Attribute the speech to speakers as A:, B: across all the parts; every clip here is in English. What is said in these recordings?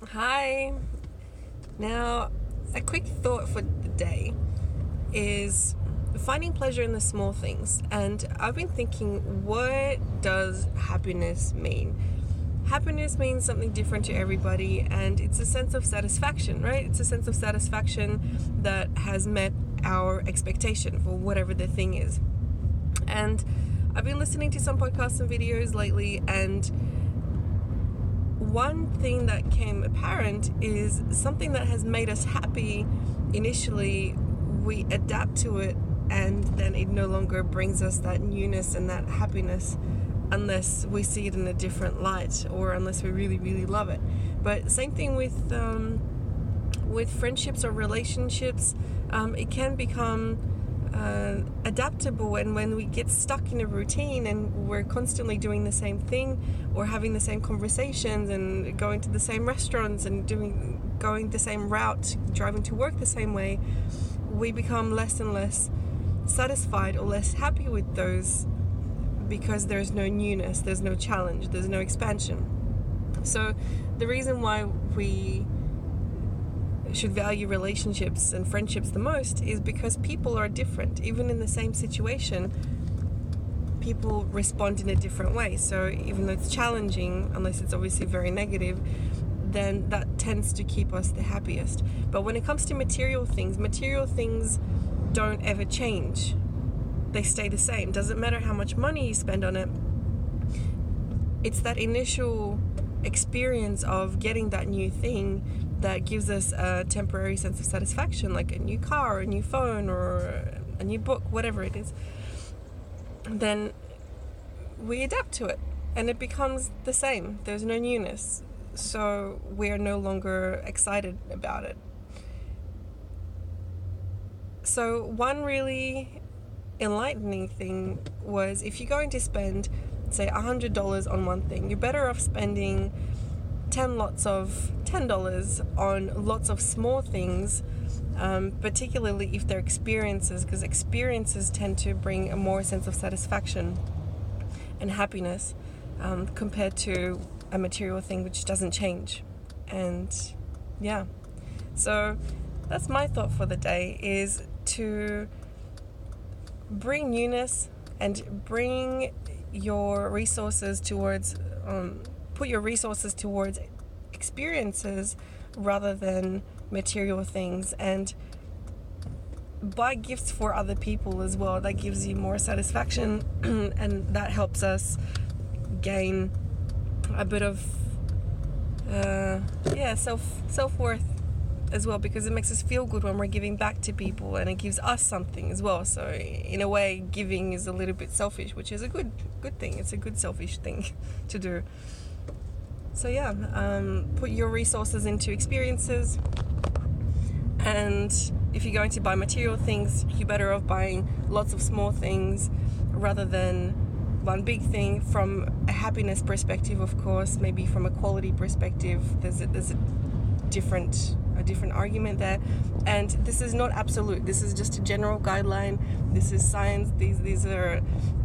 A: Hi. Now, a quick thought for the day is finding pleasure in the small things. And I've been thinking, what does happiness mean? Happiness means something different to everybody, and it's a sense of satisfaction, right? It's a sense of satisfaction that has met our expectation for whatever the thing is. And I've been listening to some podcasts and videos lately, and one thing that came apparent is something that has made us happy initially, we adapt to it, and then it no longer brings us that newness and that happiness unless we see it in a different light or unless we really, really love it. But same thing with friendships or relationships. It can become adaptable, and when we get stuck in a routine and we're constantly doing the same thing or having the same conversations and going to the same restaurants and going the same route, driving to work the same way, we become less and less satisfied or less happy with those because there's no newness, there's no challenge, there's no expansion. So the reason why we should value relationships and friendships the most is because people are different. Even in the same situation, people respond in a different way. So even though it's challenging, unless it's obviously very negative, then that tends to keep us the happiest. But when it comes to material things don't ever change. They stay the same. Doesn't matter how much money you spend on it. It's that initial experience of getting that new thing that gives us a temporary sense of satisfaction, like a new car, or a new phone, or a new book, whatever it is. Then we adapt to it and it becomes the same. There's no newness, so we're no longer excited about it. So one really enlightening thing was, if you're going to spend, say, $100 on one thing, you're better off spending 10 lots of $10 on lots of small things, particularly if they're experiences, because experiences tend to bring a more sense of satisfaction and happiness compared to a material thing which doesn't change. And yeah, so that's my thought for the day, is to bring newness and bring your resources towards put your resources towards experiences rather than material things, and buy gifts for other people as well. That gives you more satisfaction and that helps us gain a bit of self-worth as well, because it makes us feel good when we're giving back to people, and it gives us something as well. So in a way, giving is a little bit selfish, which is a good thing. It's a good selfish thing to do. So yeah, put your resources into experiences, and if you're going to buy material things, you're better off buying lots of small things rather than one big thing. From a happiness perspective, of course, maybe from a quality perspective, there's a different argument there, and this is not absolute. This is just a general guideline. This is science. These are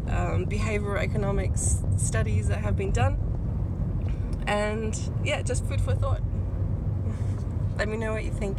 A: behavioral economics studies that have been done, and yeah, just food for thought. Let me know what you think.